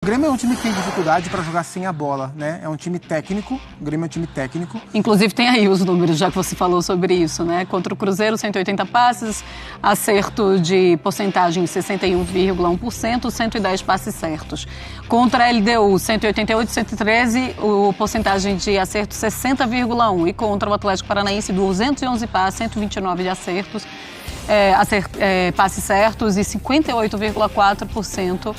Grêmio é um time que tem dificuldade para jogar sem a bola, né? É um time técnico, o Grêmio é um time técnico. Inclusive tem aí os números, já que você falou sobre isso, né? Contra o Cruzeiro, 180 passes, acerto de porcentagem 61,1%, 110 passes certos. Contra a LDU, 188, 113, o porcentagem de acerto 60,1%. E contra o Atlético Paranaense, 211 passes, 129 de acertos, passes certos e 58,4%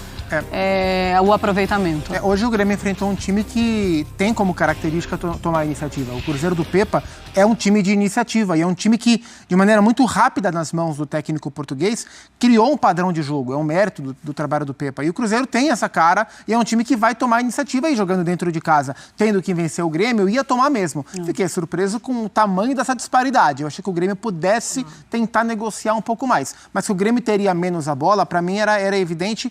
o aproveitamento. Hoje o Grêmio enfrentou um time que tem como característica tomar a iniciativa. O Cruzeiro do Pepa é um time de iniciativa e é um time que, de maneira muito rápida nas mãos do técnico português, criou um padrão de jogo. É um mérito do trabalho do Pepa. E o Cruzeiro tem essa cara e é um time que vai tomar a iniciativa e jogando dentro de casa, tendo que vencer o Grêmio, ia tomar mesmo. Fiquei surpreso com o tamanho dessa disparidade. Eu achei que o Grêmio pudesse tentar negociar um pouco mais. Mas que o Grêmio teria menos a bola, para mim era evidente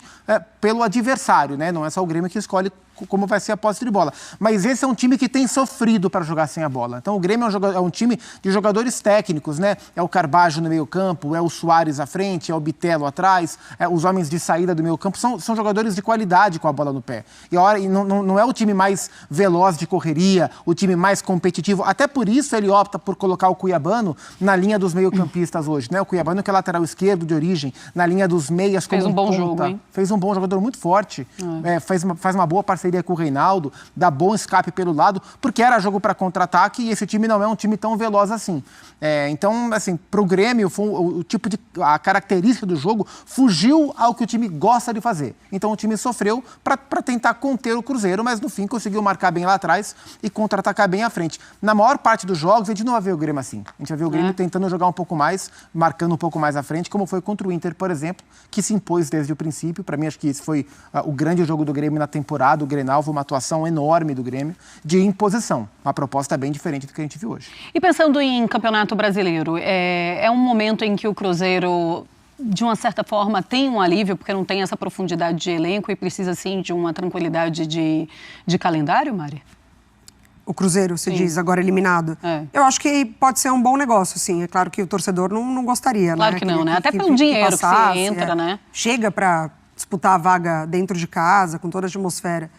pelo adversário, né? Não é só o Grêmio que escolhe como vai ser a posse de bola. Mas esse é um time que tem sofrido para jogar sem a bola. Então o Grêmio é um time de jogadores técnicos, né? É o Carbajo no meio campo, é o Soares à frente, é o Bitelo atrás, os homens de saída do meio campo. São jogadores de qualidade com a bola no pé. E não é o time mais veloz de correria, o time mais competitivo. Até por isso ele opta por colocar o Cuiabano na linha dos meio-campistas hoje, né? O Cuiabano que é lateral esquerdo de origem, na linha dos meias como Fez um bom ponta. jogo, hein? Fez um bom jogador muito forte. Faz uma boa parceria com o Reinaldo, dá bom escape pelo lado, porque era jogo para contra-ataque e esse time não é um time tão veloz assim. Então, assim, pro Grêmio, a característica do jogo fugiu ao que o time gosta de fazer. Então o time sofreu para tentar conter o Cruzeiro, mas no fim conseguiu marcar bem lá atrás e contra-atacar bem à frente. Na maior parte dos jogos, a gente não vai ver o Grêmio assim. A gente vai ver o Grêmio tentando jogar um pouco mais, marcando um pouco mais à frente, como foi contra o Inter, por exemplo, que se impôs desde o princípio. Para mim, acho que esse foi o grande jogo do Grêmio na temporada. O Grenal foi uma atuação enorme do Grêmio de imposição. Uma proposta bem diferente do que a gente viu hoje. E pensando em Campeonato Brasileiro, é um momento em que o Cruzeiro, de uma certa forma, tem um alívio, porque não tem essa profundidade de elenco e precisa, sim, de uma tranquilidade de calendário, Mari? O Cruzeiro, se diz, agora eliminado. Eu acho que pode ser um bom negócio, sim. É claro que o torcedor não gostaria, claro, né? Que não, né? Até pelo dinheiro que você entra, né? Chega para disputar a vaga dentro de casa, com toda a atmosfera.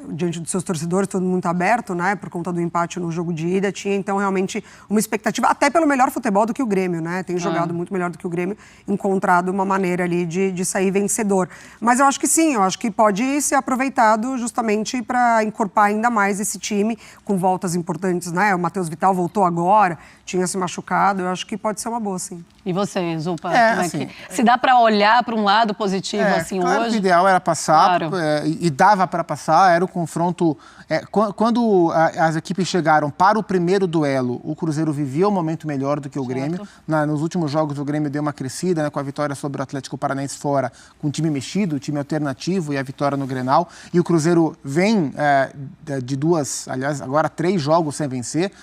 Diante dos seus torcedores, todo muito aberto, né? Por conta do empate no jogo de ida, tinha então realmente uma expectativa, até pelo melhor futebol do que o Grêmio, né? Tem jogado muito melhor do que o Grêmio, encontrado uma maneira ali de sair vencedor. Mas eu acho que sim, eu acho que pode ser aproveitado justamente para encorpar ainda mais esse time, com voltas importantes, né? O Matheus Vital voltou agora, tinha se machucado, eu acho que pode ser uma boa, sim. E você, Zupa? Se dá para olhar para um lado positivo assim claro hoje? Que o ideal era passar, Claro. E dava para passar, era o confronto. Quando as equipes chegaram para o primeiro duelo, o Cruzeiro vivia um momento melhor do que o Grêmio. Nos últimos jogos, o Grêmio deu uma crescida, né, com a vitória sobre o Atlético Paranaense fora, com o time mexido, o time alternativo e a vitória no Grenal. E o Cruzeiro vem de agora 3 jogos sem vencer.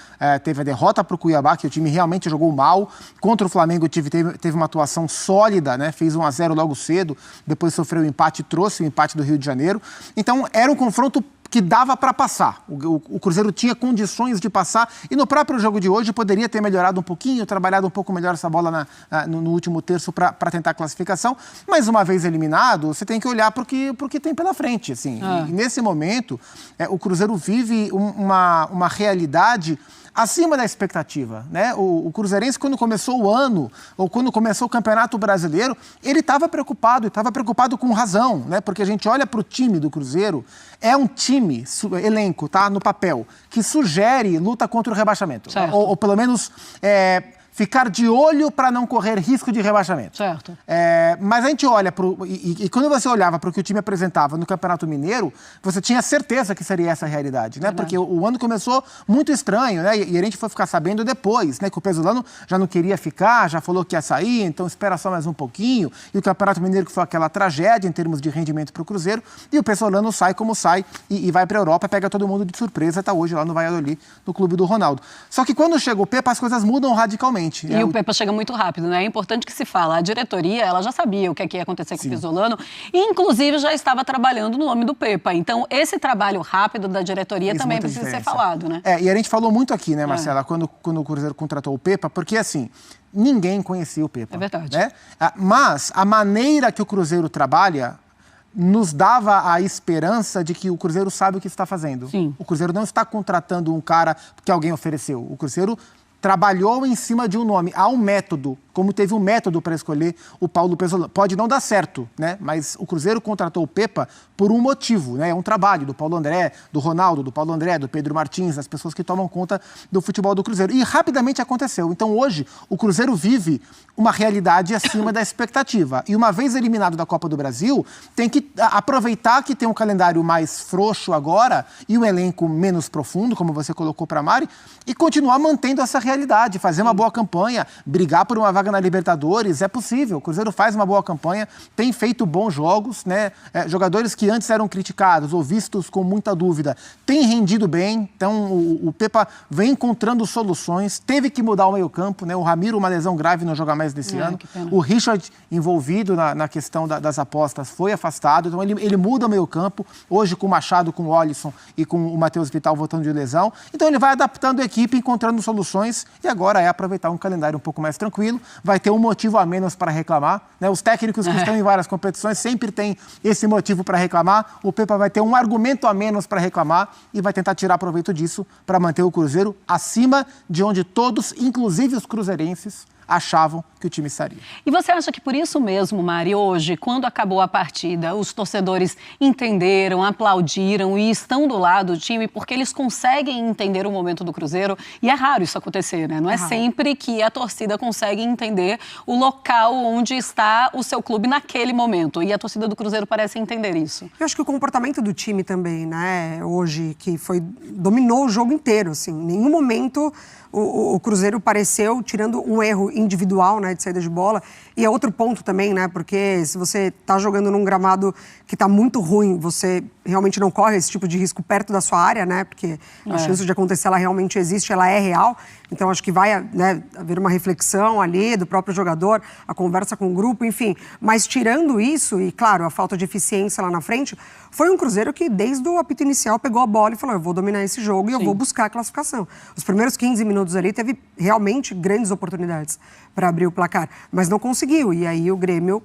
Teve a derrota para o Cuiabá, que o time realmente jogou mal. Contra o Flamengo, teve uma atuação sólida, né? Fez 1-0 logo cedo, depois sofreu o empate, trouxe o empate do Rio de Janeiro. Então, era um confronto que dava para passar. O Cruzeiro tinha condições de passar e no próprio jogo de hoje poderia ter melhorado um pouquinho, trabalhado um pouco melhor essa bola no último terço para tentar a classificação. Mas uma vez eliminado, você tem que olhar para o que tem pela frente. Assim. E nesse momento, o Cruzeiro vive uma realidade acima da expectativa, né? O Cruzeirense, quando começou o ano, ou quando começou o Campeonato Brasileiro, ele estava preocupado com razão, né? Porque a gente olha para o time do Cruzeiro, é um time, elenco, tá? No papel, que sugere luta contra o rebaixamento. Ou pelo menos ficar de olho para não correr risco de rebaixamento. Certo. Mas a gente olha e quando você olhava para o que o time apresentava no Campeonato Mineiro, você tinha certeza que seria essa a realidade, né? Porque o ano começou muito estranho, né? E a gente foi ficar sabendo depois, né? Que o Pesolano já não queria ficar, já falou que ia sair, então espera só mais um pouquinho. E o Campeonato Mineiro que foi aquela tragédia em termos de rendimento para o Cruzeiro. E o Pesolano sai como sai e vai para a Europa, pega todo mundo de surpresa, tá hoje lá no Valladolid, no clube do Ronaldo. Só que quando chega o Pepa, as coisas mudam radicalmente. E o Pepa chega muito rápido, né? É importante que se fala. A diretoria, ela já sabia o que ia acontecer com o Pesolano e, inclusive, já estava trabalhando no nome do Pepa. Então, esse trabalho rápido da diretoria também precisa ser falado, né? E a gente falou muito aqui, né, Marcela, quando o Cruzeiro contratou o Pepa, porque, assim, ninguém conhecia o Pepa. É verdade. Né? Mas a maneira que o Cruzeiro trabalha nos dava a esperança de que o Cruzeiro sabe o que está fazendo. Sim. O Cruzeiro não está contratando um cara que alguém ofereceu. O Cruzeiro trabalhou em cima de um nome. Há um método, como teve um método para escolher o Paulo Pesolano. Pode não dar certo, né? Mas o Cruzeiro contratou o Pepa por um motivo, né? É um trabalho do Paulo André, do Ronaldo, do Paulo André, do Pedro Martins, das pessoas que tomam conta do futebol do Cruzeiro. E rapidamente aconteceu. Então hoje o Cruzeiro vive uma realidade acima da expectativa. E uma vez eliminado da Copa do Brasil, tem que aproveitar que tem um calendário mais frouxo agora e um elenco menos profundo, como você colocou para a Mari, e continuar mantendo essa realidade, fazer uma boa campanha, brigar por uma vaga na Libertadores, é possível. O Cruzeiro faz uma boa campanha, tem feito bons jogos, né? Jogadores que antes eram criticados ou vistos com muita dúvida, têm rendido bem. Então o Pepa vem encontrando soluções, teve que mudar o meio-campo, né? O Ramiro, uma lesão grave, não joga mais desse ano. O Richard, envolvido na questão das apostas, foi afastado. Então ele muda o meio-campo, hoje com o Machado, com o Olisson e com o Matheus Vital voltando de lesão. Então ele vai adaptando a equipe, encontrando soluções. E agora é aproveitar um calendário um pouco mais tranquilo, vai ter um motivo a menos para reclamar, né? Os técnicos que estão em várias competições sempre têm esse motivo para reclamar, o Pepa vai ter um argumento a menos para reclamar e vai tentar tirar proveito disso para manter o Cruzeiro acima de onde todos, inclusive os cruzeirenses, achavam que o time estaria. E você acha que por isso mesmo, Mari, hoje, quando acabou a partida, os torcedores entenderam, aplaudiram e estão do lado do time porque eles conseguem entender o momento do Cruzeiro? E é raro isso acontecer, né? Não é sempre que a torcida consegue entender o local onde está o seu clube naquele momento. E a torcida do Cruzeiro parece entender isso. Eu acho que o comportamento do time também, né? Hoje, que dominou o jogo inteiro, assim. Em nenhum momento o Cruzeiro pareceu, tirando um erro individual, né, de saída de bola. E é outro ponto também, né, porque se você está jogando num gramado que está muito ruim, você realmente não corre esse tipo de risco perto da sua área, né, porque a chance de acontecer, ela realmente existe, ela é real. Então, acho que vai, né, haver uma reflexão ali do próprio jogador, a conversa com o grupo, enfim. Mas tirando isso, e claro, a falta de eficiência lá na frente, foi um Cruzeiro que desde o apito inicial pegou a bola e falou, eu vou dominar esse jogo e eu vou buscar a classificação. Os primeiros 15 minutos ali teve realmente grandes oportunidades para abrir o placar, mas não conseguiu. E aí o Grêmio,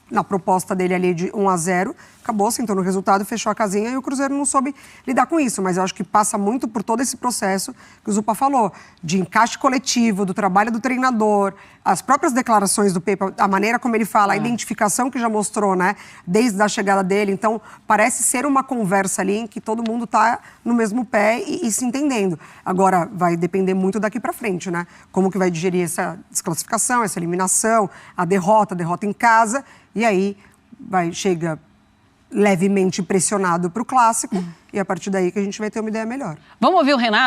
na proposta dele ali de 1-0, acabou, sentou no resultado, fechou a casinha e o Cruzeiro não soube lidar com isso. Mas eu acho que passa muito por todo esse processo que o Zupa falou, de encaixe coletivo, do trabalho do treinador, as próprias declarações do Pepa, a maneira como ele fala, a identificação que já mostrou, né, desde a chegada dele. Então, parece ser uma conversa ali em que todo mundo está no mesmo pé e se entendendo. Agora, vai depender muito daqui para frente, né? Como que vai digerir essa desclassificação, essa eliminação, a derrota em casa, e aí chega levemente pressionado para o Clássico, e a partir daí que a gente vai ter uma ideia melhor. Vamos ouvir o Renato?